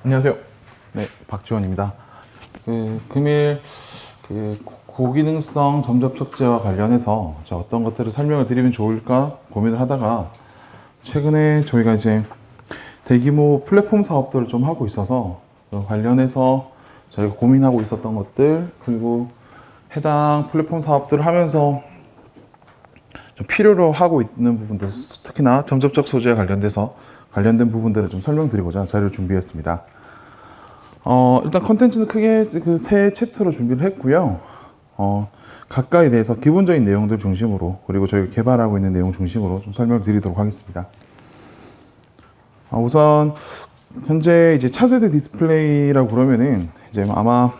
안녕하세요. 네, 박지원입니다. 금일 고기능성 점접촉제와 관련해서 어떤 것들을 설명을 드리면 좋을까 고민을 하다가 최근에 저희가 이제 대규모 플랫폼 사업들을 좀 하고 있어서 관련해서 저희가 고민하고 있었던 것들, 그리고 해당 플랫폼 사업들을 하면서 좀 필요로 하고 있는 부분들, 특히나 점접촉 소재와 관련된 부분들을 좀 설명드리고자 자료를 준비했습니다. 일단 컨텐츠는 크게 세 챕터로 준비를 했고요. 각각에 대해서 기본적인 내용들 중심으로, 그리고 저희가 개발하고 있는 내용 중심으로 좀 설명을 드리도록 하겠습니다. 우선 현재 이제 차세대 디스플레이라고 그러면은 이제 아마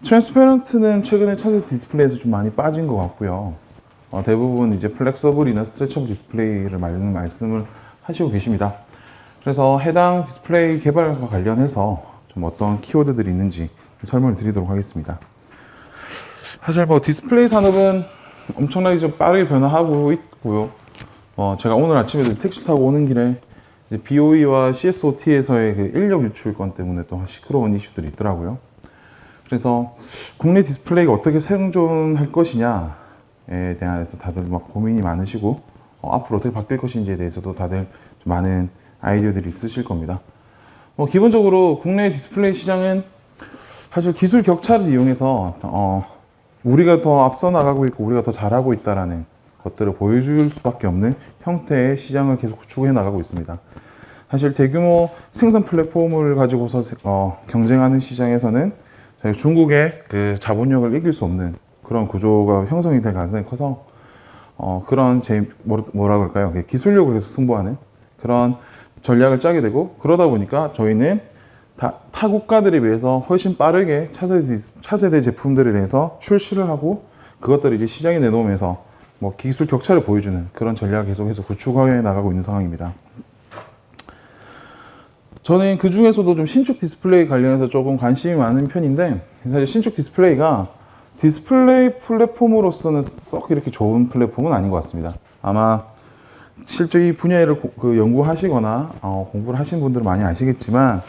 트랜스페런트는 최근에 차세대 디스플레이에서 좀 많이 빠진 것 같고요. 대부분 이제 플렉서블이나 스트레쳐블 디스플레이를 말씀을 하시고 계십니다. 그래서 해당 디스플레이 개발과 관련해서 좀 어떤 키워드들이 있는지 설명을 드리도록 하겠습니다. 사실 디스플레이 산업은 엄청나게 좀 빠르게 변화하고 있고요. 제가 오늘 아침에도 택시 타고 오는 길에 이제 BOE와 CSOT에서의 그 인력 유출건 때문에 또 시끄러운 이슈들이 있더라고요. 그래서 국내 디스플레이가 어떻게 생존할 것이냐에 대해서 다들 고민이 많으시고, 앞으로 어떻게 바뀔 것인지에 대해서도 다들 좀 많은 아이디어들이 있으실 겁니다. 기본적으로 국내 디스플레이 시장은 사실 기술 격차를 이용해서 우리가 더 앞서 나가고 있고 우리가 더 잘하고 있다라는 것들을 보여줄 수밖에 없는 형태의 시장을 계속 구축해 나가고 있습니다. 사실 대규모 생산 플랫폼을 가지고서 경쟁하는 시장에서는 중국의 그 자본력을 이길 수 없는 그런 구조가 형성이 될 가능성이 커서 그런 뭐라 그럴까요? 기술력을 계속 승부하는 그런 전략을 짜게 되고, 그러다 보니까 저희는 타 국가들에 비해서 훨씬 빠르게 차세대 제품들에 대해서 출시를 하고, 그것들을 이제 시장에 내놓으면서 기술 격차를 보여주는 그런 전략을 계속해서 구축해 나가고 있는 상황입니다. 저는 그 중에서도 좀 신축 디스플레이 관련해서 조금 관심이 많은 편인데, 사실 신축 디스플레이가 디스플레이 플랫폼으로서는 썩 이렇게 좋은 플랫폼은 아닌 것 같습니다. 아마 실제 이 분야를 연구하시거나 공부를 하신 분들은 많이 아시겠지만,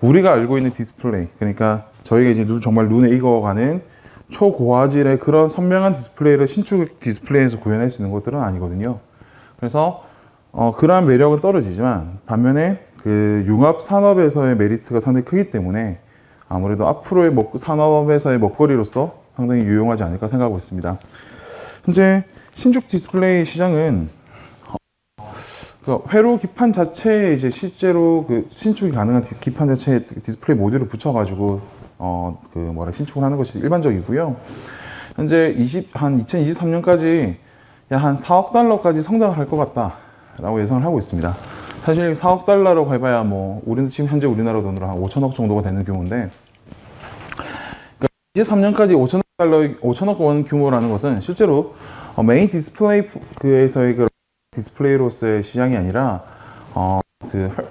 우리가 알고 있는 디스플레이, 그러니까 저희가 이제 정말 눈에 익어가는 초고화질의 그런 선명한 디스플레이를 신축 디스플레이에서 구현할 수 있는 것들은 아니거든요. 그래서 그러한 매력은 떨어지지만, 반면에 그 융합 산업에서의 메리트가 상당히 크기 때문에 아무래도 앞으로의 산업에서의 먹거리로서 상당히 유용하지 않을까 생각하고 있습니다. 현재 신축 디스플레이 시장은 회로 기판 자체에 이제 실제로 신축이 가능한 기판 자체에 디스플레이 모듈을 붙여가지고 신축을 하는 것이 일반적이고요. 현재 2023년까지 약 한 4억 달러까지 성장을 할 것 같다라고 예상을 하고 있습니다. 사실 4억 달러라고 해봐야 우리는 지금 현재 우리나라 돈으로 한 5천억 정도가 되는 규모인데, 그러니까 23년까지 5천억 원 규모라는 것은 실제로 메인 디스플레이에서의 디스플레이로서의 시장이 아니라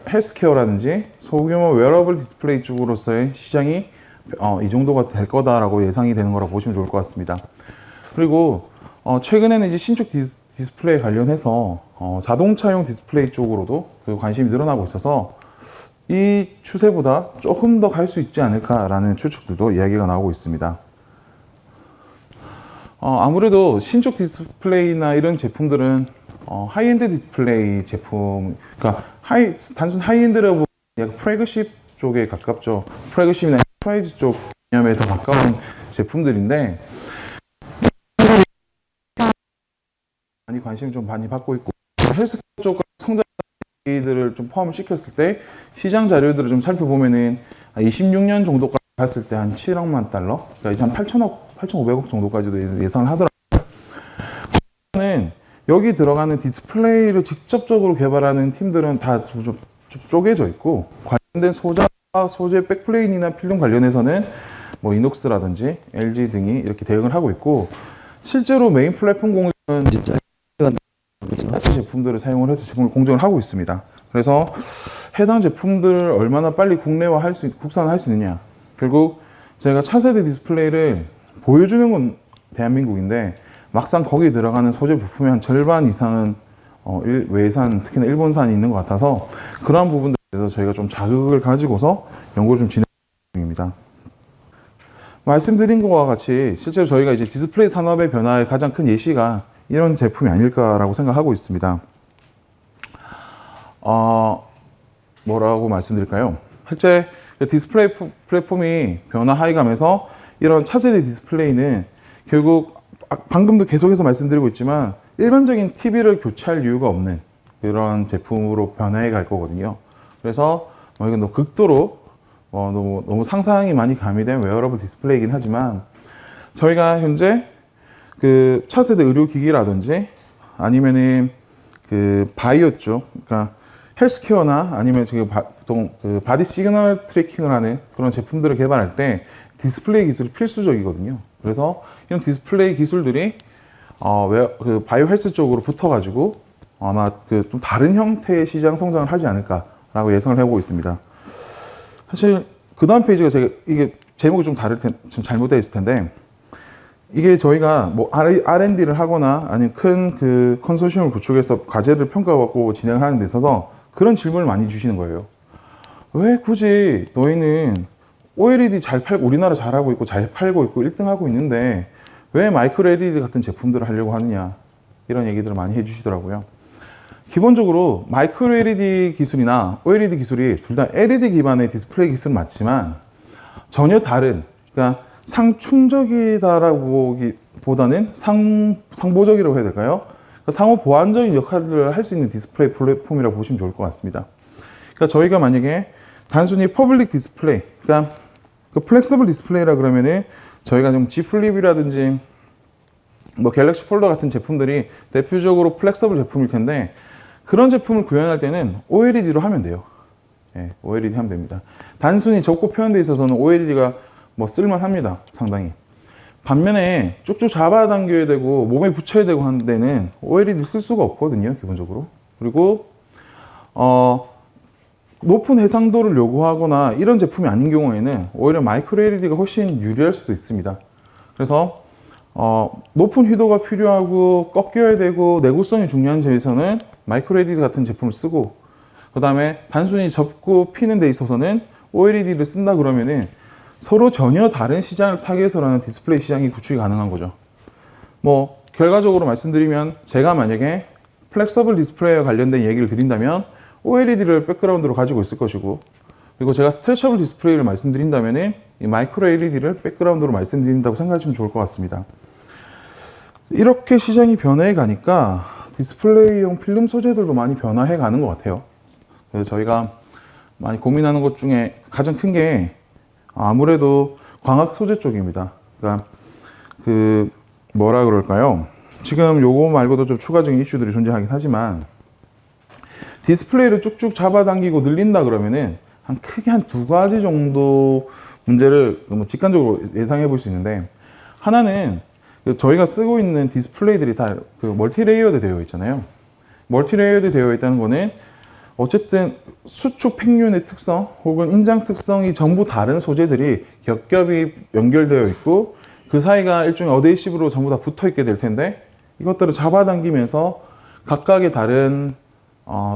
헬스케어라든지 소규모 웨어러블 디스플레이 쪽으로서의 시장이 이 정도가 될 거다라고 예상이 되는 거라고 보시면 좋을 것 같습니다. 그리고 최근에는 이제 신축 디스플레이 관련해서 자동차용 디스플레이 쪽으로도 관심이 늘어나고 있어서 이 추세보다 조금 더 갈 수 있지 않을까라는 추측들도 이야기가 나오고 있습니다. 아무래도 신축 디스플레이나 이런 제품들은 하이엔드 디스플레이 제품, 그러니까 단순 하이엔드라고 약간 프래그십 쪽에 가깝죠. 프래그십이나 프라이즈 쪽 개념에 더 가까운 제품들인데, 많이 관심 좀 많이 받고 있고, 헬스케어 쪽 성장들을 좀 포함을 시켰을 때 시장 자료들을 좀 살펴보면은 26년 정도까지 갔을 때 한 7억만 달러, 그러니까 이제 한 8,500억 정도까지도 예상을 하더라고요. 여기 들어가는 디스플레이를 직접적으로 개발하는 팀들은 다 좀 쪼개져 있고, 관련된 소재 백플레인이나 필름 관련해서는 이녹스라든지 LG 등이 이렇게 대응을 하고 있고, 실제로 메인 플랫폼 공정은 제품들을 사용을 해서 제품을 공정을 하고 있습니다. 그래서 해당 제품들을 얼마나 빨리 국산을 할 수 있느냐, 결국 제가 차세대 디스플레이를 보여주는 건 대한민국인데 막상 거기에 들어가는 소재 부품의 한 절반 이상은 외산, 특히나 일본산이 있는 것 같아서 그러한 부분들에 그래서 저희가 좀 자극을 가지고서 연구를 좀 진행 중입니다. 말씀드린 것과 같이 실제로 저희가 이제 디스플레이 산업의 변화의 가장 큰 예시가 이런 제품이 아닐까라고 생각하고 있습니다. 뭐라고 말씀드릴까요? 실제 디스플레이 플랫폼이 변화하여가면서 이런 차세대 디스플레이는 결국 방금도 계속해서 말씀드리고 있지만 일반적인 TV를 교체할 이유가 없는 그런 제품으로 변화해 갈 거거든요. 그래서 이건 너무 극도로 너무 상상이 많이 가미된 웨어러블 디스플레이이긴 하지만 저희가 현재 그 차세대 의료기기라든지 아니면은 그 바이오 쪽, 그러니까 헬스케어나 아니면 지금 보통 그 바디 시그널 트래킹을 하는 그런 제품들을 개발할 때 디스플레이 기술이 필수적이거든요. 그래서 이런 디스플레이 기술들이 그 바이오 헬스 쪽으로 붙어가지고 아마 그 좀 다른 형태의 시장 성장을 하지 않을까라고 예상을 해보고 있습니다. 사실 그 다음 페이지가 제가 이게 제목이 좀 지금 잘못되어 있을 텐데 이게 저희가 뭐 R&D를 하거나 아니면 큰 그 컨소시엄을 구축해서 과제를 평가받고 진행하는 데 있어서 그런 질문을 많이 주시는 거예요. 왜 굳이 너희는 OLED 잘 팔고 우리나라 잘하고 있고 잘 팔고 있고 1등 하고 있는데 왜 마이크로 LED 같은 제품들을 하려고 하느냐 이런 얘기들을 많이 해주시더라고요. 기본적으로 마이크로 LED 기술이나 OLED 기술이 둘 다 LED 기반의 디스플레이 기술은 맞지만 전혀 다른, 그러니까 상충적이다라고 보다는 상보적이라고 해야 될까요? 상호 보완적인 역할을 할 수 있는 디스플레이 플랫폼이라고 보시면 좋을 것 같습니다. 그러니까 저희가 만약에 단순히 퍼블릭 디스플레이, 그러니까 그 플렉서블 디스플레이라 그러면은 저희가 좀 G 플립이라든지 뭐 갤럭시 폴더 같은 제품들이 대표적으로 플렉서블 제품일 텐데 그런 제품을 구현할 때는 OLED로 하면 돼요. 예, OLED 하면 됩니다. 단순히 적고 표현되어 있어서는 OLED가 뭐 쓸만합니다. 상당히. 반면에 쭉쭉 잡아당겨야 되고 몸에 붙여야 되고 하는 데는 OLED 쓸 수가 없거든요. 기본적으로. 그리고 높은 해상도를 요구하거나 이런 제품이 아닌 경우에는 오히려 마이크로 LED가 훨씬 유리할 수도 있습니다. 그래서 높은 휘도가 필요하고 꺾여야 되고 내구성이 중요한 점에서는 마이크로 LED 같은 제품을 쓰고 그 다음에 단순히 접고 피는 데 있어서는 OLED를 쓴다 그러면은 서로 전혀 다른 시장을 타겟으로 하는 디스플레이 시장이 구축이 가능한 거죠. 뭐 결과적으로 말씀드리면 제가 만약에 플렉서블 디스플레이와 관련된 얘기를 드린다면 OLED를 백그라운드로 가지고 있을 것이고 그리고 제가 스트레쳐블 디스플레이를 말씀드린다면 이 마이크로 LED를 백그라운드로 말씀드린다고 생각하시면 좋을 것 같습니다. 이렇게 시장이 변해해 가니까 디스플레이용 필름 소재들도 많이 변화해 가는 것 같아요. 그래서 저희가 많이 고민하는 것 중에 가장 큰 게 아무래도 광학 소재 쪽입니다. 그러니까 그 뭐라 그럴까요? 지금 요거 말고도 좀 추가적인 이슈들이 존재하긴 하지만 디스플레이를 쭉쭉 잡아당기고 늘린다 그러면은 크게 한 두 가지 정도 문제를 직관적으로 예상해 볼 수 있는데 하나는 저희가 쓰고 있는 디스플레이들이 다 그 멀티레이어드 되어 있잖아요. 멀티레이어드 되어 있다는 거는 어쨌든 수축 팽륜의 특성 혹은 인장 특성이 전부 다른 소재들이 겹겹이 연결되어 있고 그 사이가 일종의 어데이시브로 전부 다 붙어 있게 될 텐데 이것들을 잡아당기면서 각각의 다른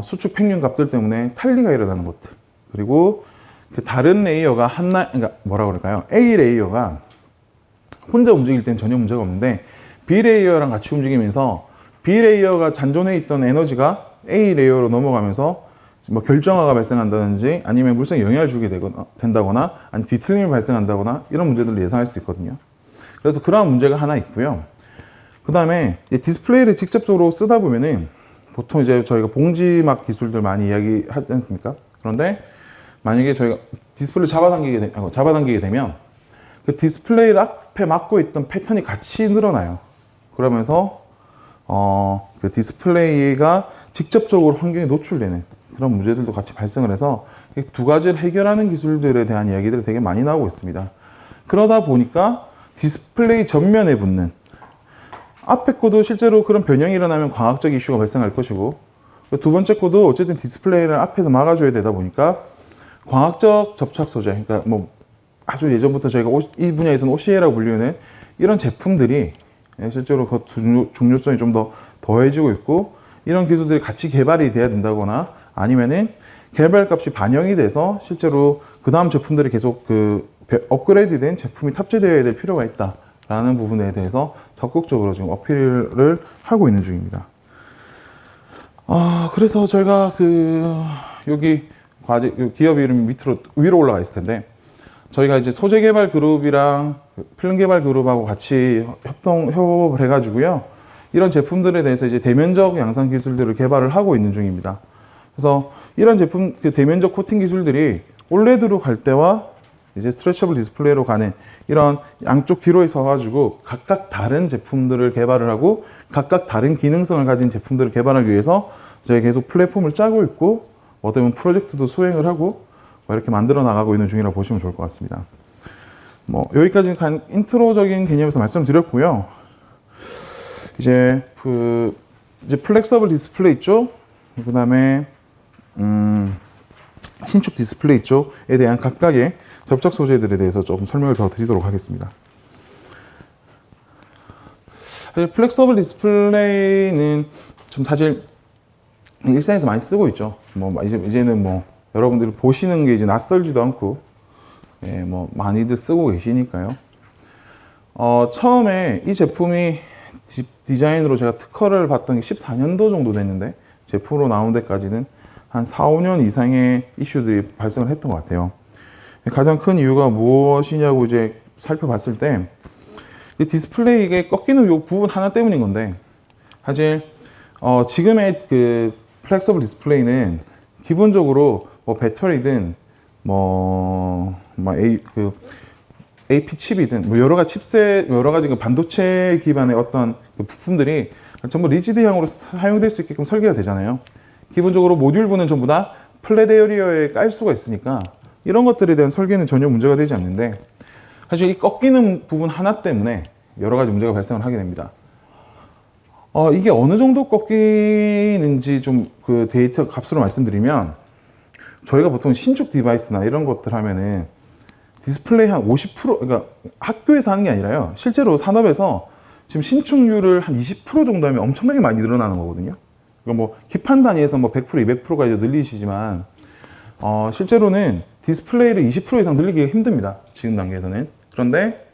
수축 팽륜 값들 때문에 탈리가 일어나는 것들 그리고 그 다른 레이어가 그러니까 뭐라 그럴까요? A 레이어가 혼자 움직일 땐 전혀 문제가 없는데 B 레이어랑 같이 움직이면서 B 레이어가 잔존해 있던 에너지가 A 레이어로 넘어가면서 뭐 결정화가 발생한다든지 아니면 물성에 영향을 주게 된다거나 아니 뒤틀림이 발생한다거나 이런 문제들을 예상할 수 있거든요. 그래서 그러한 문제가 하나 있고요. 그 다음에 디스플레이를 직접적으로 쓰다 보면은 보통 이제 저희가 봉지막 기술들 많이 이야기하지 않습니까? 그런데 만약에 저희가 디스플레이를 잡아당기게 되면 그 디스플레이를 앞에 막고 있던 패턴이 같이 늘어나요. 그러면서 그 디스플레이가 직접적으로 환경에 노출되는 그런 문제들도 같이 발생을 해서 두 가지를 해결하는 기술들에 대한 이야기들이 되게 많이 나오고 있습니다. 그러다 보니까 디스플레이 전면에 붙는 앞에 거도 실제로 그런 변형이 일어나면 광학적 이슈가 발생할 것이고 두 번째 거도 어쨌든 디스플레이를 앞에서 막아줘야 되다 보니까 광학적 접착 소재, 그러니까 뭐 아주 예전부터 저희가 이 분야에서는 OCA라고 불리는 이런 제품들이 실제로 그 중요성이 좀 더 더해지고 있고 이런 기술들이 같이 개발이 돼야 된다거나 아니면은 개발값이 반영이 돼서 실제로 그 다음 제품들이 계속 업그레이드된 제품이 탑재되어야 될 필요가 있다라는 부분에 대해서 적극적으로 지금 어필을 하고 있는 중입니다. 그래서 저희가 여기 과제 기업 이름 밑으로 위로 올라가 있을 텐데, 저희가 이제 소재 개발 그룹이랑 필름 개발 그룹하고 같이 협업을 해가지고요, 이런 제품들에 대해서 이제 대면적 양산 기술들을 개발을 하고 있는 중입니다. 그래서 이런 제품 대면적 코팅 기술들이 올레드로 갈 때와 이제 스트레쳐블 디스플레이로 가는 이런 양쪽 기로에 서가지고 각각 다른 제품들을 개발을 하고 각각 다른 기능성을 가진 제품들을 개발하기 위해서 저희 계속 플랫폼을 짜고 있고, 어떻게 보면 프로젝트도 수행을 하고 이렇게 만들어 나가고 있는 중이라고 보시면 좋을 것 같습니다. 여기까지 인트로적인 개념에서 말씀드렸고요. 이제 플렉서블 디스플레이 쪽, 그 다음에 신축 디스플레이 쪽에 대한 각각의 접착 소재들에 대해서 조금 설명을 더 드리도록 하겠습니다. 사실 플렉서블 디스플레이는 좀 사실 일상에서 많이 쓰고 있죠. 이제는 여러분들이 보시는 게 이제 낯설지도 않고, 많이들 쓰고 계시니까요. 처음에 이 제품이 디자인으로 제가 특허를 받던 게 14년도 정도 됐는데, 제품으로 나온 데까지는 한 4, 5년 이상의 이슈들이 발생을 했던 것 같아요. 가장 큰 이유가 무엇이냐고 이제 살펴봤을 때, 이 디스플레이가 꺾이는 이 부분 하나 때문인 건데, 사실 지금의 플렉서블 디스플레이는 기본적으로 배터리든 AP 칩이든 여러 가지 칩셋, 여러 가지 반도체 기반의 어떤 부품들이 전부 리지드형으로 사용될 수 있게끔 설계가 되잖아요. 기본적으로 모듈부는 전부 다 플랫 에어리어에 깔 수가 있으니까 이런 것들에 대한 설계는 전혀 문제가 되지 않는데, 사실 이 꺾이는 부분 하나 때문에 여러 가지 문제가 발생을 하게 됩니다. 이게 어느 정도 꺾이는지 좀 데이터 값으로 말씀드리면, 저희가 보통 신축 디바이스나 이런 것들 하면은 디스플레이 한 50%, 그러니까 학교에서 하는 게 아니라요, 실제로 산업에서 지금 신축률을 한 20% 정도 하면 엄청나게 많이 늘어나는 거거든요. 그러니까 기판 단위에서 100%, 200%가 이제 늘리시지만, 실제로는 디스플레이를 20% 이상 늘리기가 힘듭니다. 지금 단계에서는. 그런데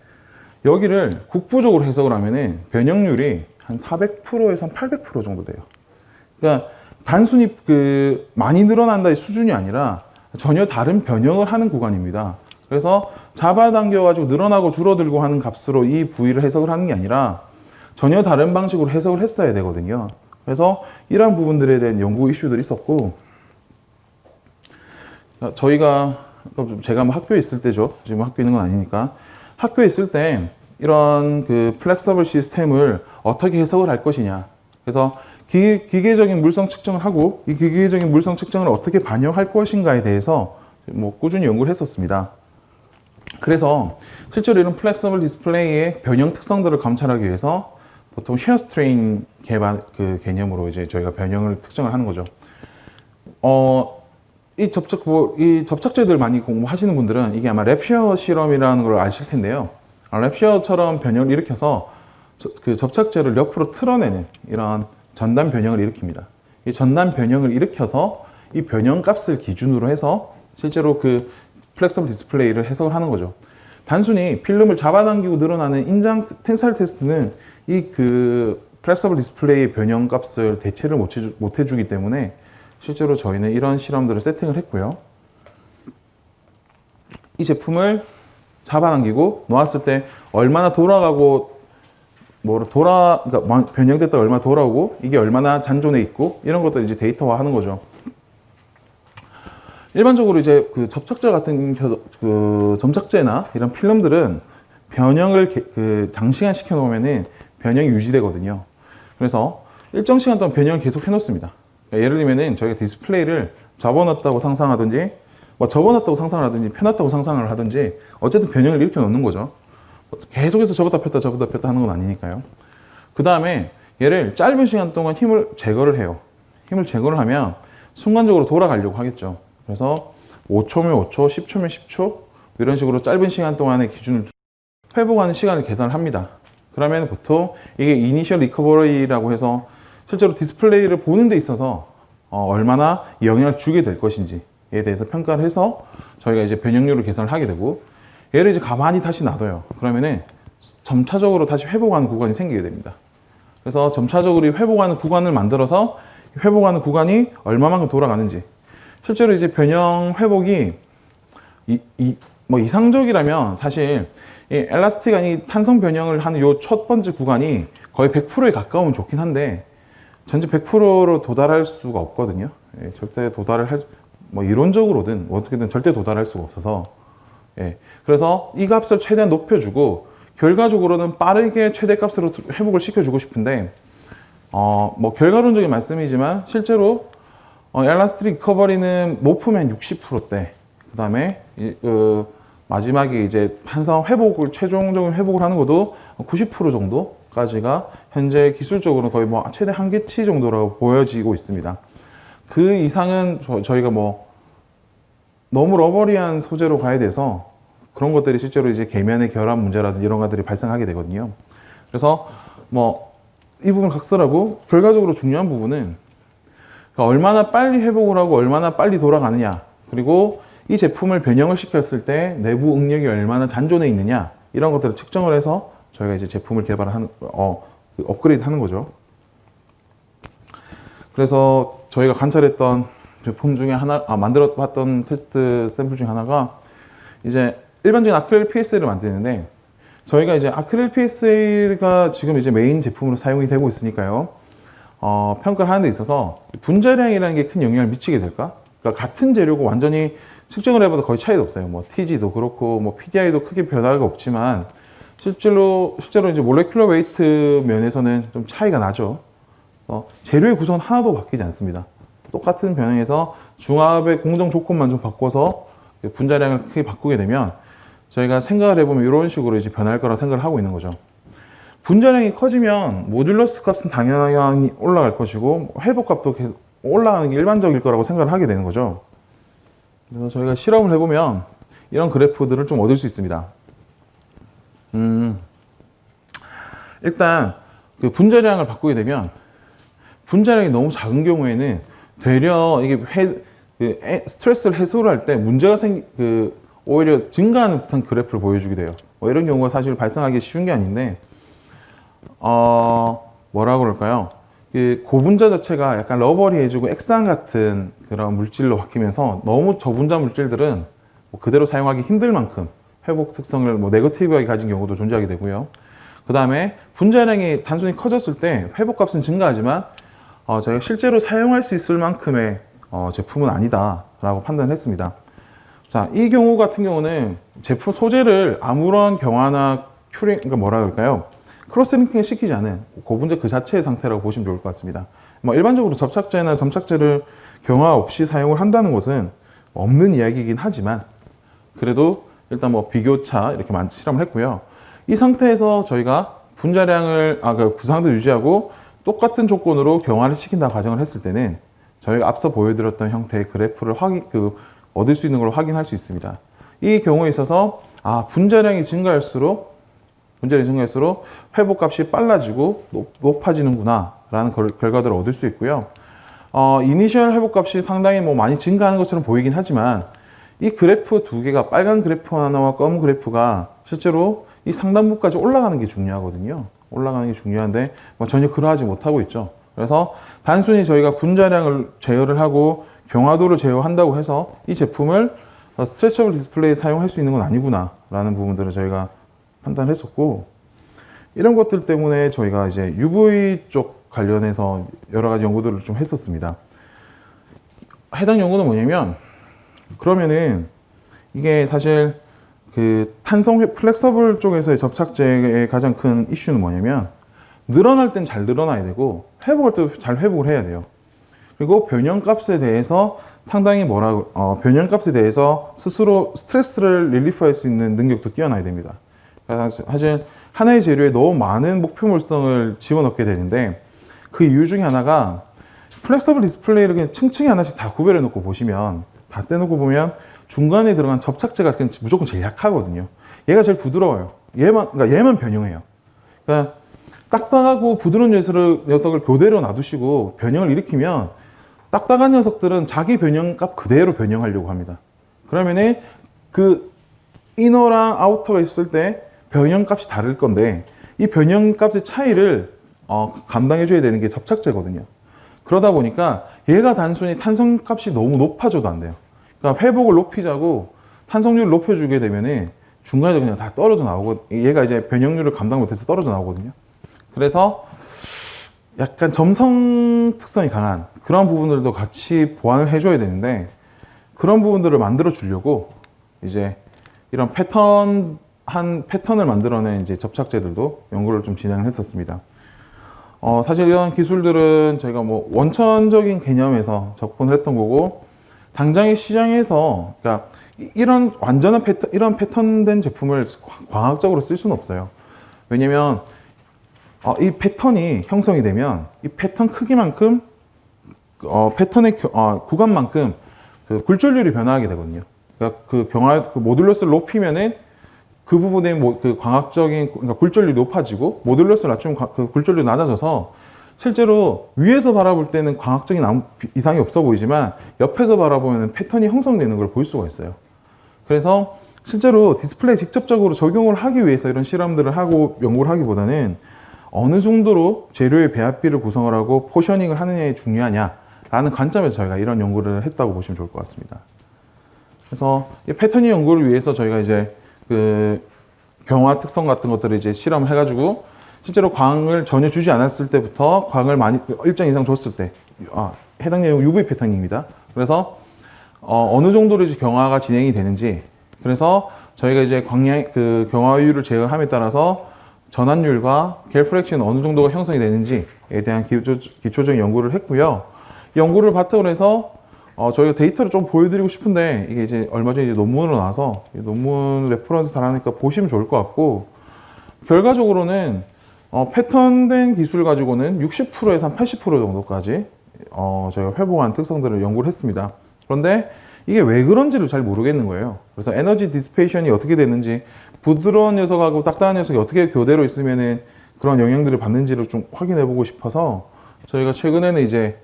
여기를 국부적으로 해석을 하면은 변형률이 한 400%에서 한 800% 정도 돼요. 그러니까 단순히 많이 늘어난다의 수준이 아니라 전혀 다른 변형을 하는 구간입니다. 그래서 잡아당겨가지고 늘어나고 줄어들고 하는 값으로 이 부위를 해석을 하는 게 아니라 전혀 다른 방식으로 해석을 했어야 되거든요. 그래서 이러한 부분들에 대한 연구 이슈들이 있었고, 제가 학교에 있을 때죠. 지금 학교에 있는 건 아니니까. 학교에 있을 때 이런 플렉서블 시스템을 어떻게 해석을 할 것이냐. 그래서 기계적인 물성 측정을 하고, 이 기계적인 물성 측정을 어떻게 반영할 것인가에 대해서 꾸준히 연구를 했었습니다. 그래서 실제로 이런 플렉서블 디스플레이의 변형 특성들을 관찰하기 위해서 보통 쉐어 스트레인 개념으로 이제 저희가 변형을 특정을 하는 거죠. 이 접착제들 많이 공부하시는 분들은 이게 아마 랩쉐어 실험이라는 걸 아실 텐데요. 랩쉐어처럼 변형을 일으켜서 접착제를 옆으로 틀어내는 이런 전단 변형을 일으킵니다. 이 전단 변형을 일으켜서 이 변형 값을 기준으로 해서 실제로 플렉서블 디스플레이를 해석을 하는 거죠. 단순히 필름을 잡아당기고 늘어나는 인장 텐사일 테스트는 이 플렉서블 디스플레이의 변형 값을 대체를 못 해주기 때문에 실제로 저희는 이런 실험들을 세팅을 했고요. 이 제품을 잡아당기고 놓았을 때 얼마나 돌아가고 그러니까 변형됐다 얼마나 돌아오고 이게 얼마나 잔존해 있고 이런 것들 이제 데이터화하는 거죠. 일반적으로 이제 접착제 같은 점착제나 이런 필름들은 변형을 장시간 시켜 놓으면은 변형이 유지되거든요. 그래서 일정 시간 동안 변형을 계속 해 놓습니다. 그러니까 예를 들면은 저희가 디스플레이를 접어놨다고 상상하든지, 접어놨다고 상상을 하든지, 펴놨다고 상상을 하든지, 어쨌든 변형을 일으켜 놓는 거죠. 계속해서 접었다 폈다 하는 건 아니니까요. 그 다음에 얘를 짧은 시간 동안 힘을 제거를 해요. 힘을 제거를 하면 순간적으로 돌아가려고 하겠죠. 그래서 5초면 5초, 10초면 10초 이런 식으로 짧은 시간 동안의 기준을 회복하는 시간을 계산을 합니다. 그러면 보통 이게 이니셜 리커버리라고 해서 실제로 디스플레이를 보는 데 있어서 얼마나 영향을 주게 될 것인지에 대해서 평가를 해서 저희가 이제 변형률을 계산을 하게 되고, 얘를 이제 가만히 다시 놔둬요. 그러면은 점차적으로 다시 회복하는 구간이 생기게 됩니다. 그래서 점차적으로 회복하는 구간을 만들어서 회복하는 구간이 얼마만큼 돌아가는지, 실제로 이제 변형 회복이 뭐 이상적이라면 사실 이 엘라스틱 아니 탄성 변형을 하는 요 첫 번째 구간이 거의 100%에 가까우면 좋긴 한데, 전체 100%로 도달할 수가 없거든요. 예, 절대 도달을 뭐 이론적으로든 어떻게든 절대 도달할 수가 없어서, 예, 그래서 이 값을 최대한 높여주고 결과적으로는 빠르게 최대값으로 회복을 시켜주고 싶은데, 뭐 결과론적인 말씀이지만 실제로 엘라스틱 리커버리는 높으면 60%대, 그 다음에 마지막에 이제 탄성 회복을 최종적인 회복을 하는 것도 90% 정도까지가 현재 기술적으로 거의 뭐 최대 한계치 정도라고 보여지고 있습니다. 그 이상은 저희가 뭐 너무 러버리한 소재로 가야 돼서 그런 것들이 실제로 이제 계면의 결합 문제라든지 이런 것들이 발생하게 되거든요. 그래서 뭐 이 부분 각설하고, 결과적으로 중요한 부분은 그러니까 얼마나 빨리 회복을 하고 얼마나 빨리 돌아가느냐, 그리고 이 제품을 변형을 시켰을 때 내부 응력이 얼마나 잔존해 있느냐, 이런 것들을 측정을 해서 저희가 이제 제품을 개발하는 업그레이드 하는 거죠. 그래서 저희가 관찰했던 제품 중에 하나, 만들어 봤던 테스트 샘플 중에 하나가 이제 일반적인 아크릴 PSA를 만드는데, 저희가 이제 아크릴 PSA가 지금 이제 메인 제품으로 사용이 되고 있으니까요. 평가를 하는 데 있어서 분자량이라는 게 큰 영향을 미치게 될까? 그러니까 같은 재료고 완전히 측정을 해봐도 거의 차이도 없어요. 뭐 TG도 그렇고 뭐 PDI도 크게 변화가 없지만 실제로 이제 몰레큘러 웨이트 면에서는 좀 차이가 나죠. 재료의 구성은 하나도 바뀌지 않습니다. 똑같은 변형에서 중합의 공정 조건만 좀 바꿔서 분자량을 크게 바꾸게 되면 저희가 생각을 해보면 이런 식으로 이제 변할 거라 생각을 하고 있는 거죠. 분자량이 커지면 모듈러스 값은 당연히 올라갈 것이고 회복 값도 계속 올라가는 게 일반적일 거라고 생각을 하게 되는 거죠. 그래서 저희가 실험을 해보면 이런 그래프들을 좀 얻을 수 있습니다. 일단 그 분자량을 바꾸게 되면 분자량이 너무 작은 경우에는 되려 이게 스트레스를 해소를 할 때 문제가 오히려 증가하는 듯한 그래프를 보여주게 돼요. 뭐 이런 경우가 사실 발생하기 쉬운 게 아닌데, 뭐라 그럴까요? 그 고분자 자체가 약간 러버리해지고 액상 같은 그런 물질로 바뀌면서 너무 저분자 물질들은 뭐 그대로 사용하기 힘들 만큼 회복 특성을 뭐 네거티브하게 가진 경우도 존재하게 되고요. 그 다음에 분자량이 단순히 커졌을 때 회복값은 증가하지만 저희가 실제로 사용할 수 있을 만큼의 제품은 아니다라고 판단했습니다. 자, 이 경우 같은 경우는 제품 소재를 아무런 경화나 큐링, 그러니까 뭐라 그럴까요? 크로스링킹을 시키지 않은 고분자 그 자체의 상태라고 보시면 좋을 것 같습니다. 뭐 일반적으로 접착제나 점착제를 경화 없이 사용을 한다는 것은 없는 이야기이긴 하지만, 그래도 일단 뭐 비교차 이렇게 실험을 했고요. 이 상태에서 저희가 분자량을 그 상태 유지하고 똑같은 조건으로 경화를 시킨다 가정을 했을 때는 저희가 앞서 보여드렸던 형태의 그래프를 얻을 수 있는 걸 확인할 수 있습니다. 이 경우에 있어서 분자량이 증가할수록 회복값이 빨라지고 높아지는구나 라는 결과들을 얻을 수 있고요. 이니셜 회복값이 상당히 뭐 많이 증가하는 것처럼 보이긴 하지만 이 그래프 두 개가, 빨간 그래프 하나와 검은 그래프가 실제로 이 상단부까지 올라가는 게 중요하거든요. 올라가는 게 중요한데 뭐 전혀 그러하지 못하고 있죠. 그래서 단순히 저희가 분자량을 제어를 하고 경화도를 제어한다고 해서 이 제품을 스트레쳐블 디스플레이에 사용할 수 있는 건 아니구나 라는 부분들을 저희가 판단했었고, 이런 것들 때문에 저희가 이제 UV 쪽 관련해서 여러 가지 연구들을 좀 했었습니다. 해당 연구는 뭐냐면, 그러면은 이게 사실 그 플렉서블 쪽에서의 접착제의 가장 큰 이슈는 뭐냐면, 늘어날 땐 잘 늘어나야 되고 회복할 때도 잘 회복을 해야 돼요. 그리고 변형값에 대해서 상당히 변형값에 대해서 스스로 스트레스를 릴리프할 수 있는 능력도 뛰어나야 됩니다. 사실 하나의 재료에 너무 많은 목표물성을 집어넣게 되는데, 그 이유 중에 하나가 플렉서블 디스플레이를 그냥 층층이 하나씩 다 구별해 놓고 보시면, 다 떼놓고 보면 중간에 들어간 접착제가 그냥 무조건 제일 약하거든요. 얘가 제일 부드러워요. 얘만 변형해요. 그러니까 딱딱하고 부드러운 녀석을 교대로 놔두시고 변형을 일으키면 딱딱한 녀석들은 자기 변형값 그대로 변형하려고 합니다. 그러면은 그 이너랑 아우터가 있을 때 변형값이 다를 건데 이 변형값의 차이를 감당해줘야 되는 게 접착제거든요. 그러다 보니까 얘가 단순히 탄성값이 너무 높아져도 안 돼요. 그러니까 회복을 높이자고 탄성률을 높여주게 되면은 중간에 그냥 다 떨어져 나오고 얘가 이제 변형률을 감당 못해서 떨어져 나오거든요. 그래서 약간 점성 특성이 강한 그런 부분들도 같이 보완을 해줘야 되는데 그런 부분들을 만들어 주려고 이제 이런 패턴을 만들어낸 이제 접착제들도 연구를 좀 진행을 했었습니다. 사실 이런 기술들은 저희가 뭐 원천적인 개념에서 접근을 했던 거고 당장의 시장에서 그러니까 이런 완전한 이런 패턴된 제품을 과학적으로 쓸 수는 없어요. 왜냐면 이 패턴이 형성이 되면 이 패턴 크기만큼 패턴의 구간만큼 그 굴절률이 변화하게 되거든요. 그러니까 그 모듈러스를 높이면은 그 부분에 그 광학적인 그러니까 굴절률이 높아지고 모듈러스를 낮추면 그 굴절률이 낮아져서 실제로 위에서 바라볼 때는 광학적인 아무 이상이 없어 보이지만 옆에서 바라보면 패턴이 형성되는 걸 볼 수가 있어요. 그래서 실제로 디스플레이에 직접적으로 적용을 하기 위해서 이런 실험들을 하고 연구를 하기보다는 어느 정도로 재료의 배합비를 구성을 하고 포셔닝을 하느냐에 중요하냐라는 관점에서 저희가 이런 연구를 했다고 보시면 좋을 것 같습니다. 그래서 이 패터닝 연구를 위해서 저희가 이제 그 경화 특성 같은 것들을 이제 실험을 해가지고 실제로 광을 전혀 주지 않았을 때부터 광을 많이 일정 이상 줬을 때 해당 내용 UV 패턴입니다. 그래서 어느 정도로 이제 경화가 진행이 되는지 그래서 저희가 이제 광량 그 경화율을 제어함에 따라서 전환율과 갤 프랙션이 어느 정도가 형성이 되는지에 대한 기초적인 연구를 했고요. 연구를 바탕으로 해서 저희가 데이터를 좀 보여드리고 싶은데 이게 이제 얼마 전에 이제 논문으로 나와서 논문 레퍼런스 달아니까 보시면 좋을 것 같고 결과적으로는 패턴된 기술 가지고는 60%에서 한 80% 정도까지 저희가 회복한 특성들을 연구를 했습니다. 그런데 이게 왜 그런지를 잘 모르겠는 거예요. 그래서 에너지 디스페이션이 어떻게 되는지 부드러운 녀석하고 딱딱한 녀석이 어떻게 교대로 있으면은 그런 영향들을 받는지를 좀 확인해 보고 싶어서 저희가 최근에는 이제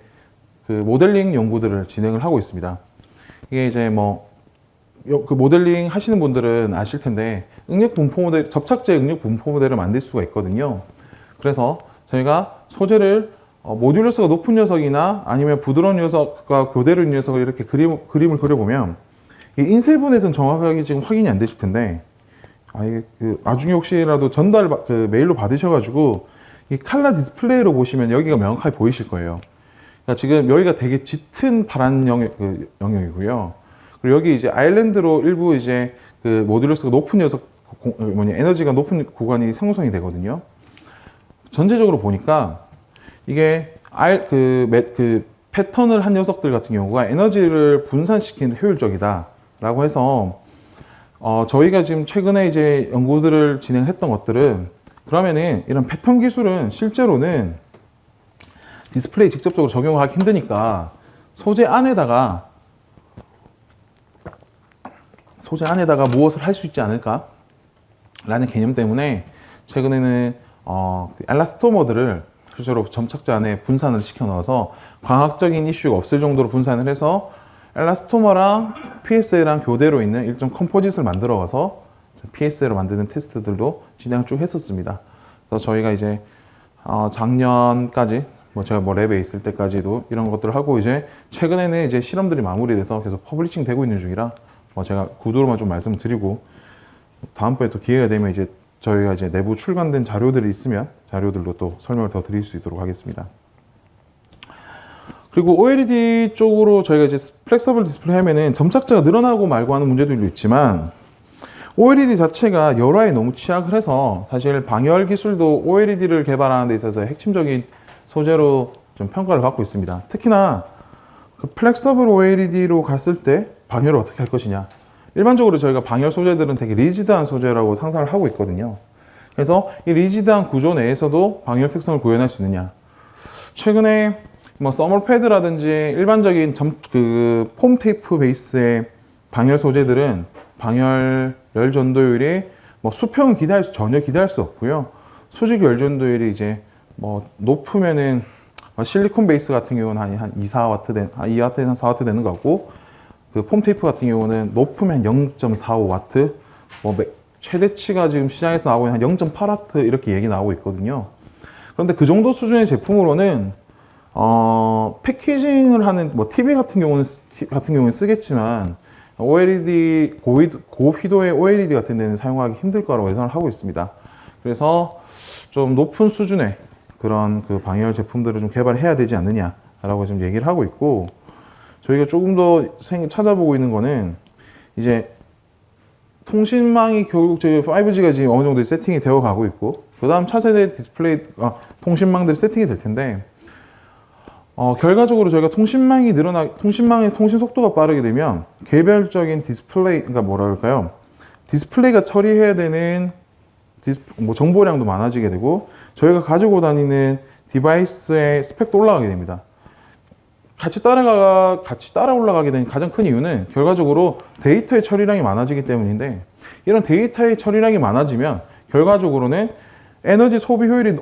그 모델링 연구들을 진행을 하고 있습니다. 이게 이제 뭐 그 모델링 하시는 분들은 아실 텐데 응력 분포 모델, 접착제 응력 분포 모델을 만들 수가 있거든요. 그래서 저희가 소재를 모듈러스가 높은 녀석이나 아니면 부드러운 녀석과 교대로 있는 녀석을 이렇게 그림을 그려보면 이 인쇄본에서는 정확하게 지금 확인이 안 되실 텐데 나중에 혹시라도 전달 메일로 받으셔가지고 이 칼라 디스플레이로 보시면 여기가 명확하게 보이실 거예요. 그러니까 지금 여기가 되게 짙은 파란 영역이고요. 그리고 여기 이제 아일랜드로 일부 이제 그 모듈러스가 높은 녀석 에너지가 높은 구간이 생성이 되거든요. 전체적으로 보니까 이게 패턴을 한 녀석들 같은 경우가 에너지를 분산시키는 데 효율적이다라고 해서 저희가 지금 최근에 이제 연구들을 진행했던 것들은 그러면은 이런 패턴 기술은 실제로는 디스플레이 직접적으로 적용하기 힘드니까 소재 안에다가 무엇을 할 수 있지 않을까 라는 개념 때문에 최근에는 엘라스토머들을 실제로 점착제 안에 분산을 시켜 넣어서 광학적인 이슈가 없을 정도로 분산을 해서 엘라스토머랑 PSA랑 교대로 있는 일정 컴포짓을 만들어 와서 PSA로 만드는 테스트들도 진행을 쭉 했었습니다. 그래서 저희가 이제 작년까지 제가 랩에 있을 때까지도 이런 것들을 하고 이제 최근에는 이제 실험들이 마무리돼서 계속 퍼블리싱 되고 있는 중이라 제가 구두로만 좀 말씀드리고 다음번에 또 기회가 되면 이제 저희가 이제 내부 출간된 자료들이 있으면 자료들로 또 설명을 더 드릴 수 있도록 하겠습니다. 그리고 OLED 쪽으로 저희가 이제 플렉서블 디스플레이 하면은 점착제가 늘어나고 말고 하는 문제들도 있지만 OLED 자체가 열화에 너무 취약을 해서 사실 방열 기술도 OLED를 개발하는 데 있어서 핵심적인 소재로 좀 평가를 받고 있습니다. 특히나 그 플렉서블 OLED로 갔을 때 방열을 어떻게 할 것이냐. 일반적으로 저희가 방열 소재들은 되게 리지드한 소재라고 상상을 하고 있거든요. 그래서 이 리지드한 구조 내에서도 방열 특성을 구현할 수 있느냐. 최근에 서멀 패드라든지 일반적인 폼 테이프 베이스의 방열 소재들은 방열 열 전도율이 수평은 전혀 기대할 수 없고요. 수직 열 전도율이 이제 높으면은 실리콘 베이스 같은 경우는 한 2, 4와트 2와트에서 4와트 되는 것 같고, 그 폼 테이프 같은 경우는 높으면 0.45와트, 뭐 최대치가 지금 시장에서 나오고 있는 한 0.8와트 이렇게 얘기 나오고 있거든요. 그런데 그 정도 수준의 제품으로는 패키징을 하는 뭐 TV 같은 경우는 쓰겠지만 OLED 고휘도의 OLED 같은 데는 사용하기 힘들 거라고 예상을 하고 있습니다. 그래서 좀 높은 수준의 그런 그 방열 제품들을 좀 개발해야 되지 않느냐라고 지금 얘기를 하고 있고, 저희가 조금 더 찾아보고 있는 거는 이제 통신망이 결국 저희 5G가 지금 어느 정도 세팅이 되어 가고 있고, 그 다음 차세대 디스플레이 통신망들이 세팅이 될 텐데, 결과적으로 저희가 통신망의 통신 속도가 빠르게 되면 개별적인 디스플레이, 그러니까 뭐라 그럴까요? 디스플레이가 처리해야 되는 뭐 정보량도 많아지게 되고, 저희가 가지고 다니는 디바이스의 스펙도 올라가게 됩니다. 같이 따라 올라가게 된 가장 큰 이유는 결과적으로 데이터의 처리량이 많아지기 때문인데, 이런 데이터의 처리량이 많아지면 결과적으로는 에너지 소비 효율이,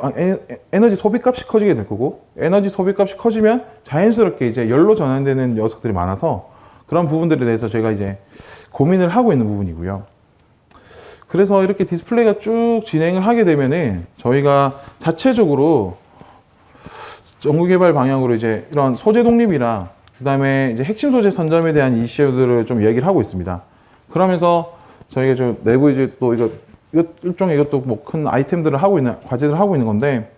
에너지 소비값이 커지게 될 거고, 에너지 소비값이 커지면 자연스럽게 이제 열로 전환되는 녀석들이 많아서 그런 부분들에 대해서 저희가 이제 고민을 하고 있는 부분이고요. 그래서 이렇게 디스플레이가 쭉 진행을 하게 되면은 저희가 자체적으로 연구개발 방향으로 이제 이런 소재 독립이랑 그 다음에 이제 핵심 소재 선점에 대한 이슈들을 좀 얘기를 하고 있습니다. 그러면서 저희가 좀 내부 이제 또 일종의 이것도 뭐 큰 아이템들을 과제를 하고 있는 건데,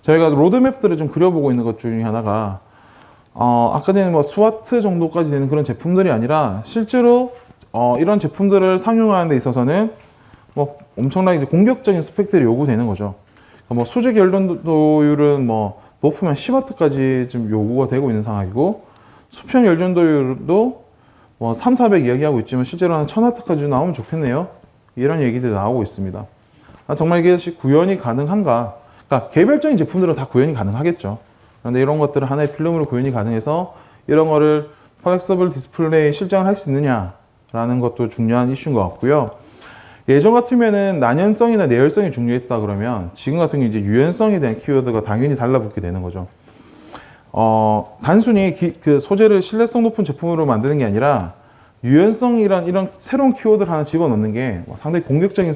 저희가 로드맵들을 좀 그려보고 있는 것 중에 하나가, 아까 전에 뭐 스와트 정도까지 되는 그런 제품들이 아니라 실제로 이런 제품들을 상용하는 데 있어서는 뭐 엄청나게 이제 공격적인 스펙들이 요구되는 거죠. 뭐 수직 열전도율은 뭐 높으면 10W까지 지금 요구가 되고 있는 상황이고, 수평 열전도율도 뭐 3, 400 이야기하고 있지만 실제로는 1000W까지 나오면 좋겠네요. 이런 얘기들이 나오고 있습니다. 정말 이게 구현이 가능한가? 그러니까 개별적인 제품들은 다 구현이 가능하겠죠. 그런데 이런 것들을 하나의 필름으로 구현이 가능해서 이런 거를 플렉서블 디스플레이에 실장을 할 수 있느냐라는 것도 중요한 이슈인 것 같고요. 예전 같으면은 난연성이나 내열성이 중요했다 그러면, 지금 같은 경우 이제 유연성에 대한 키워드가 당연히 달라붙게 되는 거죠. 단순히 그 소재를 신뢰성 높은 제품으로 만드는 게 아니라 유연성이란 이런 새로운 키워드를 하나 집어넣는 게 상당히 공격적인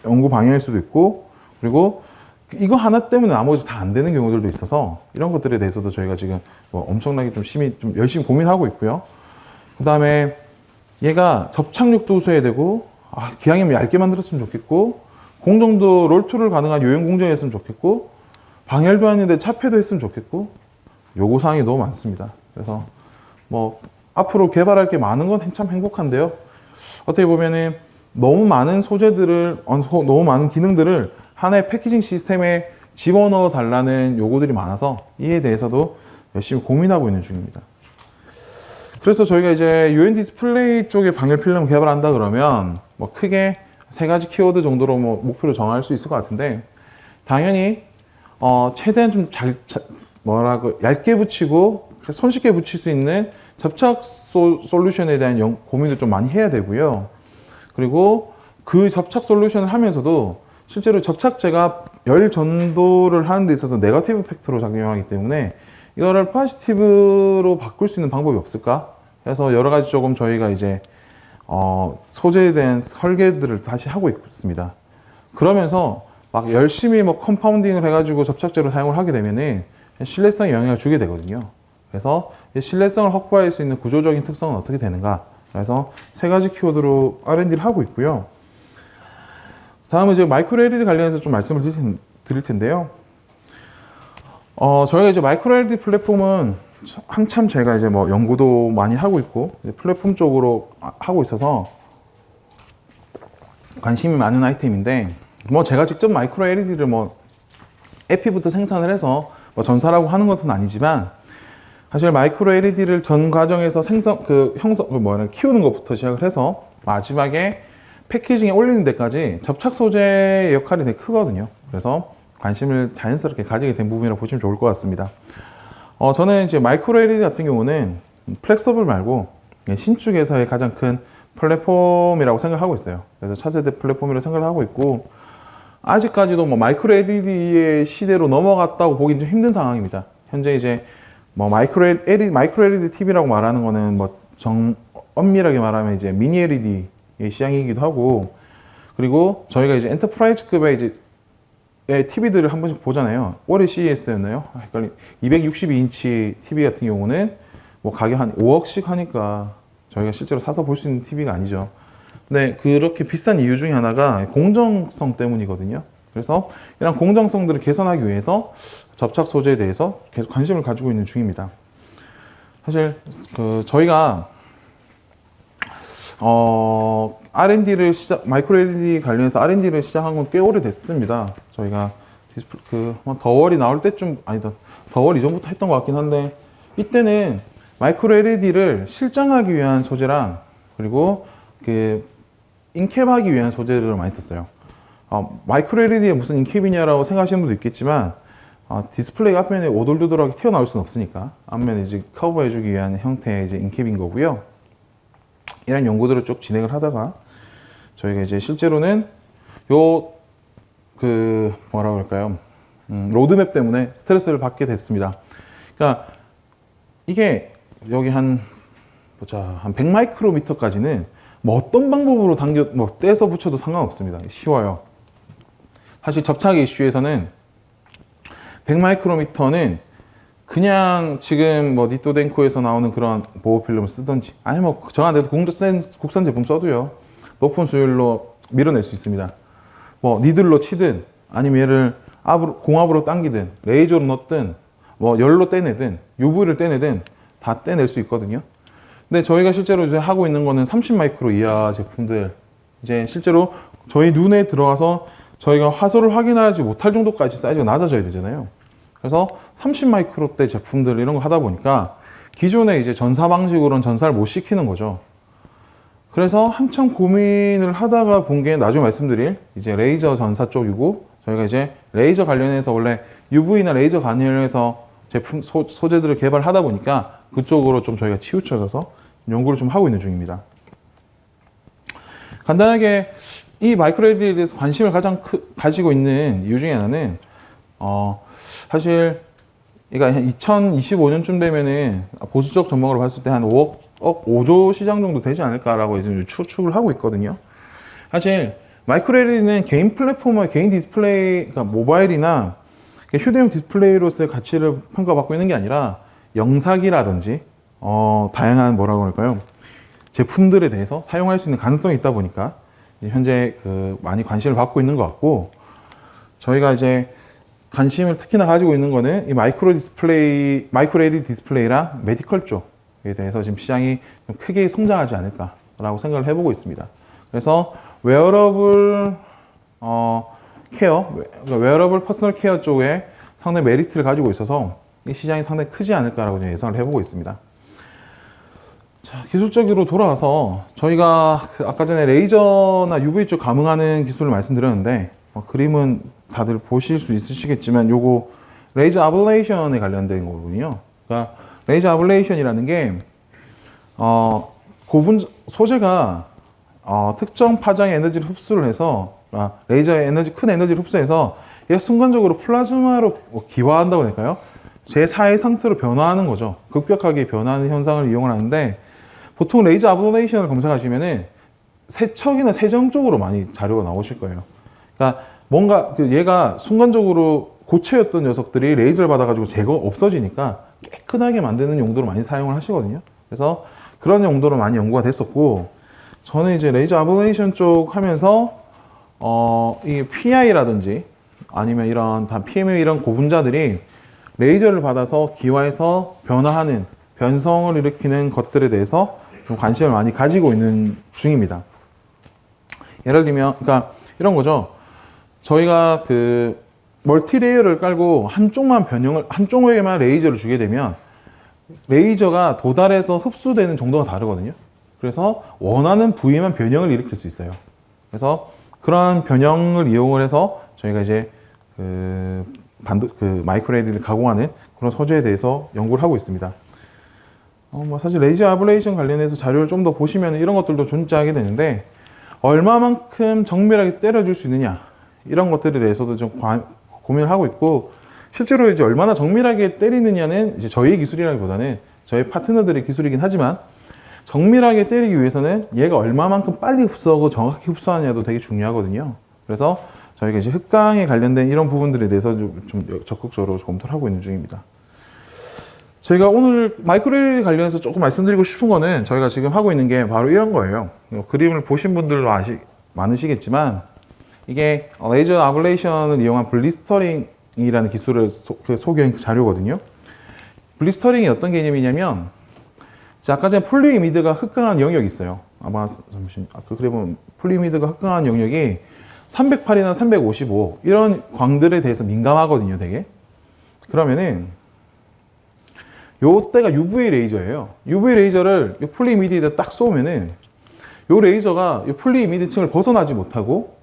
연구 방향일 수도 있고, 그리고 이거 하나 때문에 나머지 다 안 되는 경우들도 있어서 이런 것들에 대해서도 저희가 지금 뭐 엄청나게 좀 열심히 고민하고 있고요. 그 다음에 얘가 접착력도 우수해야 되고, 기왕이면 얇게 만들었으면 좋겠고, 공정도 롤툴을 가능한 요령 공정했으면 좋겠고, 방열도 하는데 차폐도 했으면 좋겠고, 요구사항이 너무 많습니다. 그래서 뭐 앞으로 개발할 게 많은 건 참 행복한데요. 어떻게 보면은 너무 많은 소재들을, 너무 많은 기능들을 하나의 패키징 시스템에 집어넣어 달라는 요구들이 많아서 이에 대해서도 열심히 고민하고 있는 중입니다. 그래서 저희가 이제 UN 디스플레이 쪽에 방열 필름을 개발한다 그러면 뭐 크게 3가지 키워드 정도로 뭐 목표를 정할 수 있을 것 같은데, 당연히 최대한 좀 얇게 붙이고 손쉽게 붙일 수 있는 접착 솔루션에 대한 고민도 좀 많이 해야 되고요. 그리고 그 접착 솔루션을 하면서도 실제로 접착제가 열 전도를 하는 데 있어서 네거티브 팩터로 작용하기 때문에 이거를 포지티브로 바꿀 수 있는 방법이 없을까? 그래서 여러 가지 조금 저희가 이제 소재에 대한 설계들을 다시 하고 있습니다. 그러면서 막 열심히 뭐 컴파운딩을 해가지고 접착제로 사용을 하게 되면은 신뢰성에 영향을 주게 되거든요. 그래서 신뢰성을 확보할 수 있는 구조적인 특성은 어떻게 되는가? 그래서 3가지 키워드로 R&D를 하고 있고요. 다음은 이제 마이크로 LED 관련해서 좀 말씀을 드릴 텐데요. 저희가 이제 마이크로 LED 플랫폼은 한참 제가 이제 뭐 연구도 많이 하고 있고 플랫폼 쪽으로 하고 있어서 관심이 많은 아이템인데, 뭐 제가 직접 마이크로 LED를 뭐 에피부터 생산을 해서 뭐 전사라고 하는 것은 아니지만, 사실 마이크로 LED를 전 과정에서 키우는 것부터 시작을 해서 마지막에 패키징에 올리는 데까지 접착 소재의 역할이 되게 크거든요. 그래서 관심을 자연스럽게 가지게 된 부분이라고 보시면 좋을 것 같습니다. 저는 이제 마이크로 LED 같은 경우는 플렉서블 말고 신축에서의 가장 큰 플랫폼이라고 생각하고 있어요. 그래서 차세대 플랫폼이라고 생각을 하고 있고, 아직까지도 뭐 마이크로 LED의 시대로 넘어갔다고 보기는 좀 힘든 상황입니다. 현재 이제 뭐 마이크로 LED TV라고 말하는 거는 뭐 엄밀하게 말하면 이제 미니 LED의 시장이기도 하고, 그리고 저희가 이제 엔터프라이즈급의 이제 TV들을 한 번씩 보잖아요. 올해 CES였나요? 헷갈리. 262인치 TV 같은 경우는 뭐 가격 한 5억씩 하니까 저희가 실제로 사서 볼 수 있는 TV가 아니죠. 근데 그렇게 비싼 이유 중에 하나가 공정성 때문이거든요. 그래서 이런 공정성들을 개선하기 위해서 접착 소재에 대해서 계속 관심을 가지고 있는 중입니다. 사실 저희가 R&D를 마이크로 LED 관련해서 R&D를 시작한 건 꽤 오래됐습니다. 저희가 더월이 나올 때쯤, 아니다, 더월 이전부터 했던 것 같긴 한데, 이때는 마이크로 LED를 실장하기 위한 소재랑, 그리고 인캡하기 위한 소재를 많이 썼어요. 마이크로 LED에 무슨 인캡이냐라고 생각하시는 분도 있겠지만, 디스플레이 앞면에 오돌도돌하게 튀어나올 수는 없으니까 앞면에 이제 커버해주기 위한 형태의 이제 인캡인 거고요. 이런 연구들을 쭉 진행을 하다가 저희가 이제 실제로는 뭐라 그럴까요? 로드맵 때문에 스트레스를 받게 됐습니다. 그러니까 이게 여기 한 100마이크로미터까지는 뭐 어떤 방법으로 떼서 붙여도 상관없습니다. 쉬워요. 사실 접착 이슈에서는 100마이크로미터는 그냥 지금 뭐 니토덴코에서 나오는 그런 보호 필름을 쓰든지, 아니 뭐 정한데도 국산 제품 써도요, 높은 수율로 밀어낼 수 있습니다. 뭐 니들로 치든, 아니면 얘를 공압으로 당기든, 레이저로 넣든, 뭐 열로 떼내든, UV를 떼내든 다 떼낼 수 있거든요. 근데 저희가 실제로 이제 하고 있는 거는 30마이크로 이하 제품들, 이제 실제로 저희 눈에 들어가서 저희가 화소를 확인하지 못할 정도까지 사이즈가 낮아져야 되잖아요. 그래서 30마이크로대 제품들 이런 거 하다 보니까 기존에 이제 전사 방식으로는 전사를 못 시키는 거죠. 그래서 한참 고민을 하다가 본 게 나중에 말씀드릴 이제 레이저 전사 쪽이고, 저희가 이제 레이저 관련해서 원래 UV나 레이저 관련해서 제품 소재들을 개발하다 보니까 그쪽으로 좀 저희가 치우쳐져서 연구를 좀 하고 있는 중입니다. 간단하게 이 마이크로 LED에 대해서 관심을 가장 가지고 있는 이유 중에 하나는 사실 그러니까 2025년쯤 되면은 보수적 전망으로 봤을 때 한 5조 시장 정도 되지 않을까라고 이제 추측을 하고 있거든요. 사실 마이크로 LED는 개인 플랫폼의 개인 디스플레이, 그러니까 모바일이나 휴대용 디스플레이로서의 가치를 평가받고 있는 게 아니라 영상이라든지 다양한 뭐라고 할까요? 제품들에 대해서 사용할 수 있는 가능성이 있다 보니까 현재 많이 관심을 받고 있는 것 같고, 저희가 이제 관심을 특히나 가지고 있는 거는 이 마이크로 LED 디스플레이랑 메디컬 쪽에 대해서 지금 시장이 좀 크게 성장하지 않을까라고 생각을 해보고 있습니다. 그래서 웨어러블 웨어러블 퍼스널 케어 쪽에 상당히 메리트를 가지고 있어서 이 시장이 상당히 크지 않을까라고 예상을 해보고 있습니다. 자, 기술적으로 돌아와서 저희가 아까 전에 레이저나 UV 쪽 감응하는 기술을 말씀드렸는데, 그림은 다들 보실 수 있으시겠지만 요거 레이저 아블레이션에 관련된 거거든요. 그러니까 레이저 아블레이션이라는 게 소재가 특정 파장의 에너지를 흡수를 해서 레이저의 큰 에너지를 흡수해서 얘가 순간적으로 플라즈마로 기화한다고 할까요? 제4의 상태로 변화하는 거죠. 급격하게 변하는 현상을 이용을 하는데, 보통 레이저 아블레이션을 검색하시면은 세척이나 세정 쪽으로 많이 자료가 나오실 거예요. 그러니까 뭔가 얘가 순간적으로 고체였던 녀석들이 레이저를 받아가지고 없어지니까 깨끗하게 만드는 용도로 많이 사용을 하시거든요. 그래서 그런 용도로 많이 연구가 됐었고, 저는 이제 레이저 아블레이션 쪽 하면서 이 PI라든지 아니면 이런 PMA 이런 고분자들이 레이저를 받아서 기화해서 변성을 일으키는 것들에 대해서 좀 관심을 많이 가지고 있는 중입니다. 예를 들면, 그러니까 이런 거죠. 저희가 멀티레이어를 깔고 한쪽에만 레이저를 주게 되면 레이저가 도달해서 흡수되는 정도가 다르거든요. 그래서 원하는 부위만 변형을 일으킬 수 있어요. 그래서 그런 변형을 이용을 해서 저희가 이제 마이크로 LED를 가공하는 그런 소재에 대해서 연구를 하고 있습니다. 사실 레이저 아블레이션 관련해서 자료를 좀 더 보시면 이런 것들도 존재하게 되는데, 얼마만큼 정밀하게 때려줄 수 있느냐 이런 것들에 대해서도 좀 고민을 하고 있고, 실제로 이제 얼마나 정밀하게 때리느냐는 이제 저희의 기술이라기보다는 저희 파트너들의 기술이긴 하지만 정밀하게 때리기 위해서는 얘가 얼마만큼 빨리 흡수하고 정확히 흡수하느냐도 되게 중요하거든요. 그래서 저희가 이제 흑강에 관련된 이런 부분들에 대해서 좀 적극적으로 검토를 하고 있는 중입니다. 저희가 오늘 마이크로 LED 관련해서 조금 말씀드리고 싶은 거는 저희가 지금 하고 있는 게 바로 이런 거예요. 그림을 보신 분들도 많으시겠지만 이게 레이저 아블레이션을 이용한 블리스터링이라는 기술을 소개한 자료거든요. 블리스터링이 어떤 개념이냐면 아까 전에 폴리이미드가 흑강한 영역이 있어요. 아마 잠시만 아까 그래 보면 폴리이미드가 흑강한 영역이 308이나 355 이런 광들에 대해서 민감하거든요, 되게. 그러면은 요때가 UV 레이저예요. UV 레이저를 이 폴리이미드에다 딱 쏘면은 요 레이저가 이 폴리이미드층을 벗어나지 못하고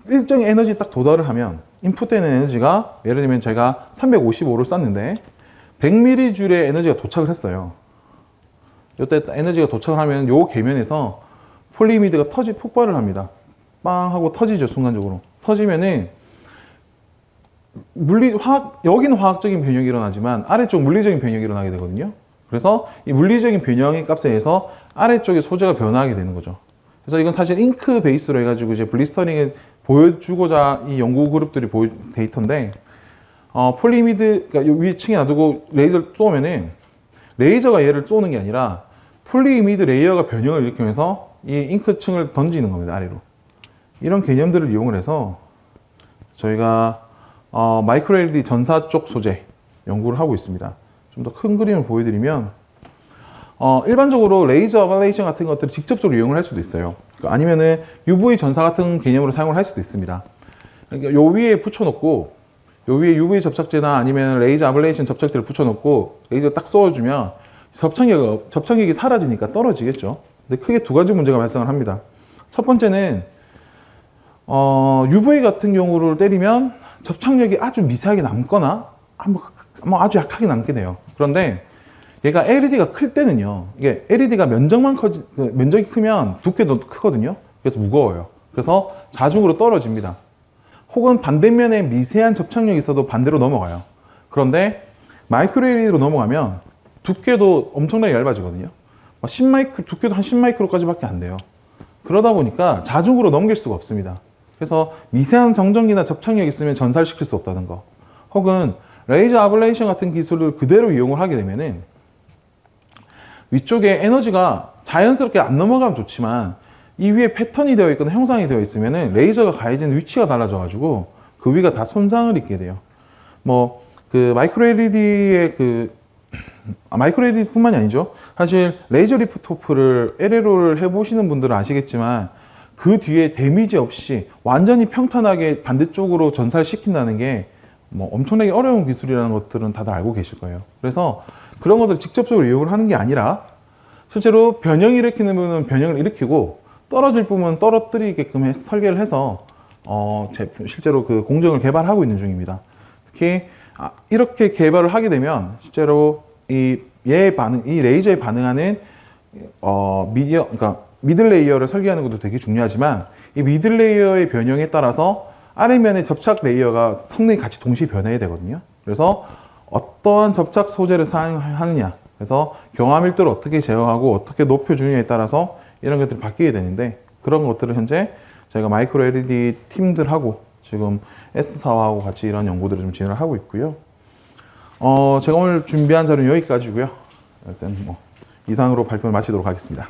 일정의 에너지에 딱 도달을 하면 인풋되는 에너지가 예를 들면 제가 355를 쐈는데 100mJ의 에너지가 도착을 했어요. 이때 에너지가 도착을 하면 요 계면에서 폴리이미드가 폭발을 합니다. 빵 하고 터지죠, 순간적으로. 터지면은 여기는 화학적인 변형이 일어나지만 아래쪽 물리적인 변형이 일어나게 되거든요. 그래서 이 물리적인 변형의 값에 의해서 아래쪽의 소재가 변화하게 되는 거죠. 그래서 이건 사실 잉크 베이스로 해가지고 이제 블리스터링을 보여주고자 이 연구 그룹들이 데이터인데, 폴리이미드, 그러니까 위층에 놔두고 레이저를 쏘면은 레이저가 얘를 쏘는 게 아니라 폴리이미드 레이어가 변형을 일으키면서 이 잉크층을 던지는 겁니다, 아래로. 이런 개념들을 이용을 해서 저희가 마이크로 LED 전사 쪽 소재 연구를 하고 있습니다. 좀 더 큰 그림을 보여드리면 일반적으로 레이저 아블레이션 같은 것들을 직접적으로 이용을 할 수도 있어요. 아니면은 UV 전사 같은 개념으로 사용을 할 수도 있습니다. 그러니까 요 위에 붙여놓고 요 위에 UV 접착제나 아니면 레이저 아블레이션 접착제를 붙여놓고 레이저 딱 쏘아주면 접착력이 사라지니까 떨어지겠죠. 근데 크게 두 가지 문제가 발생을 합니다. 첫 번째는 UV 같은 경우를 때리면 접착력이 아주 미세하게 남거나 아주 약하게 남게 돼요. 그런데 얘가 LED가 클 때는요, 이게 LED가 면적이 크면 두께도 크거든요. 그래서 무거워요. 그래서 자중으로 떨어집니다. 혹은 반대면에 미세한 접착력이 있어도 반대로 넘어가요. 그런데 마이크로 LED로 넘어가면 두께도 엄청나게 얇아지거든요. 두께도 한 10마이크로까지밖에 안 돼요. 그러다 보니까 자중으로 넘길 수가 없습니다. 그래서 미세한 정전기나 접착력이 있으면 전사를 시킬 수 없다는 거, 혹은 레이저 아블레이션 같은 기술을 그대로 이용을 하게 되면은 위쪽에 에너지가 자연스럽게 안 넘어가면 좋지만 이 위에 패턴이 되어 있거나 형상이 되어 있으면은 레이저가 가해지는 위치가 달라져 가지고 그 위가 다 손상을 입게 돼요. 마이크로 LED의 마이크로 LED뿐만이 아니죠. 사실 레이저 리프트오프를 LLO를 해보시는 분들은 아시겠지만 그 뒤에 데미지 없이 완전히 평탄하게 반대쪽으로 전사를 시킨다는 게 엄청나게 어려운 기술이라는 것들은 다들 알고 계실 거예요. 그래서 그런 것들을 직접적으로 이용을 하는 게 아니라 실제로 변형을 일으키는 부분은 변형을 일으키고 떨어질 부분은 떨어뜨리게끔 설계를 해서 실제로 그 공정을 개발하고 있는 중입니다. 특히 이렇게 개발을 하게 되면 실제로 이 레이저에 반응하는 그러니까 미들 레이어를 설계하는 것도 되게 중요하지만 이 미들 레이어의 변형에 따라서 아래면의 접착 레이어가 성능이 같이 동시에 변해야 되거든요. 그래서 어떠한 접착 소재를 사용하느냐, 그래서 경화 밀도를 어떻게 제어하고 어떻게 높여주느냐에 따라서 이런 것들이 바뀌게 되는데, 그런 것들을 현재 저희가 마이크로 LED 팀들하고 지금 S사하고 같이 이런 연구들을 좀 진행을 하고 있고요. 제가 오늘 준비한 자료는 여기까지고요. 일단 이상으로 발표를 마치도록 하겠습니다.